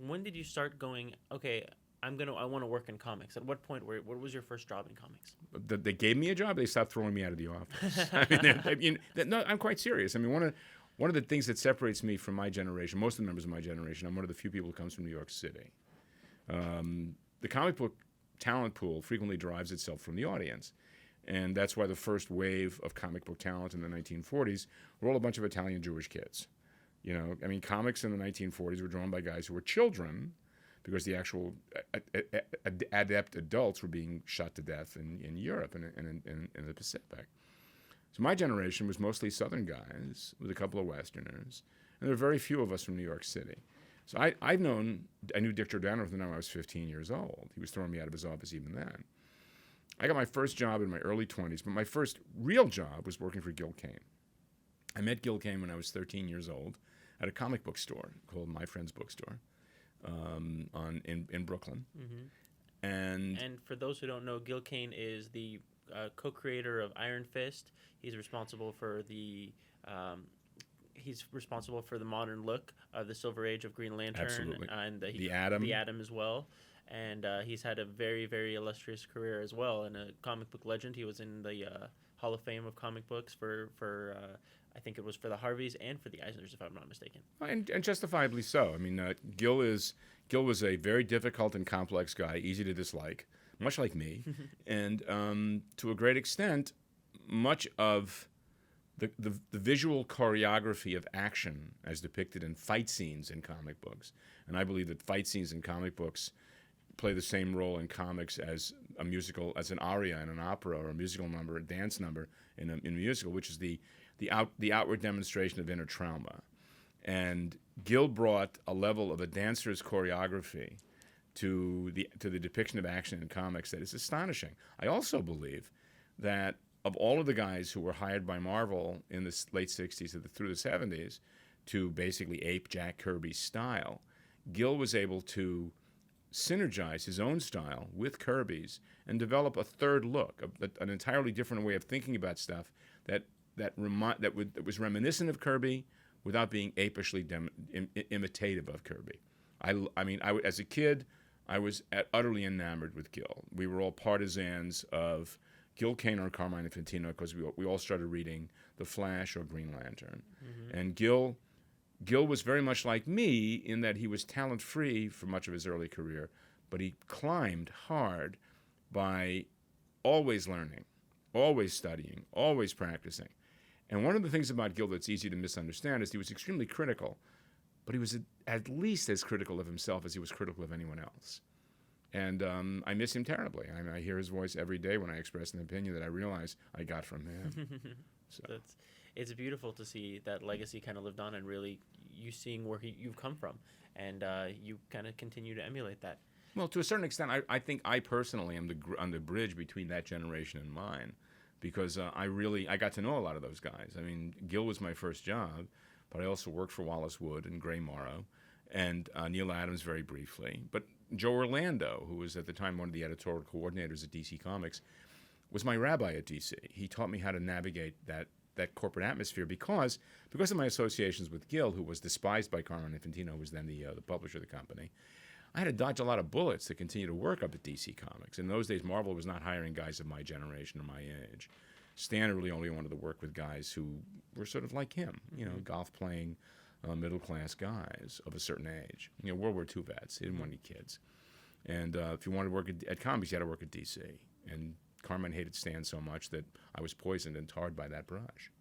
when did you start going? Okay, I want to work in comics. At what point? What was your first job in comics? They gave me a job. They stopped throwing me out of the office. No, I'm quite serious. I mean, one of the things that separates me from my generation, most of the members of my generation, I'm one of the few people who comes from New York City. The comic book talent pool frequently derives itself from the audience. And that's why the first wave of comic book talent in the 1940s were all a bunch of Italian Jewish kids. I mean, comics in the 1940s were drawn by guys who were children because the actual adept adults were being shot to death in Europe and in the Pacific. So my generation was mostly Southern guys with a couple of Westerners, and there were very few of us from New York City. So I knew Dick Giordano from the time I was 15 years old. He was throwing me out of his office even then. I got my first job in my early 20s, but my first real job was working for Gil Kane. I met Gil Kane when I was 13 years old at a comic book store called My Friend's Bookstore in Brooklyn. Mm-hmm. And for those who don't know, Gil Kane is the co-creator of Iron Fist. He's responsible for the modern look of the Silver Age of Green Lantern. Absolutely. And the Atom. The Atom as well. And he's had a very, very illustrious career as well. And a comic book legend. He was in the Hall of Fame of comic books for I think it was for the Harveys and for the Eisners, if I'm not mistaken. And justifiably so. I mean, Gil was a very difficult and complex guy, easy to dislike, much like me. And to a great extent, much of the visual choreography of action as depicted in fight scenes in comic books, and I believe that fight scenes in comic books play the same role in comics as a musical, as an aria in an opera, or a musical number, a dance number in a musical, which is the outward demonstration of inner trauma. And Gil brought a level of a dancer's choreography to the depiction of action in comics that is astonishing. I also believe that of all of the guys who were hired by Marvel in the late 60s through the 70s to basically ape Jack Kirby's style, Gil was able to synergize his own style with Kirby's and develop a third look, an entirely different way of thinking about stuff that was reminiscent of Kirby without being apishly imitative of Kirby. As a kid, I was utterly enamored with Gil. We were all partisans of Gil Kane or Carmine Infantino because we all started reading The Flash or Green Lantern. Mm-hmm. And Gil was very much like me in that he was talent-free for much of his early career, but he climbed hard by always learning, always studying, always practicing. And one of the things about Gil that's easy to misunderstand is he was extremely critical, but he was at least as critical of himself as he was critical of anyone else. And I miss him terribly. I hear his voice every day when I express an opinion that I realize I got from him. So. It's beautiful to see that legacy kind of lived on, and really you seeing where you've come from, and you kind of continue to emulate that. Well, to a certain extent, I think I personally am on the bridge between that generation and mine, because I got to know a lot of those guys. I mean, Gil was my first job, but I also worked for Wallace Wood and Gray Morrow, and Neil Adams very briefly. But Joe Orlando, who was at the time one of the editorial coordinators at DC Comics, was my rabbi at DC. He taught me how to navigate that corporate atmosphere because of my associations with Gil, who was despised by Carmine Infantino, who was then the publisher of the company. I had to dodge a lot of bullets to continue to work up at DC Comics. In those days, Marvel was not hiring guys of my generation or my age. Stan really only wanted to work with guys who were sort of like him, golf-playing, middle-class guys of a certain age. World War II vets. He didn't want any kids. And if you wanted to work at comics, you had to work at DC. And Carmine hated Stan so much that I was poisoned and tarred by that brush.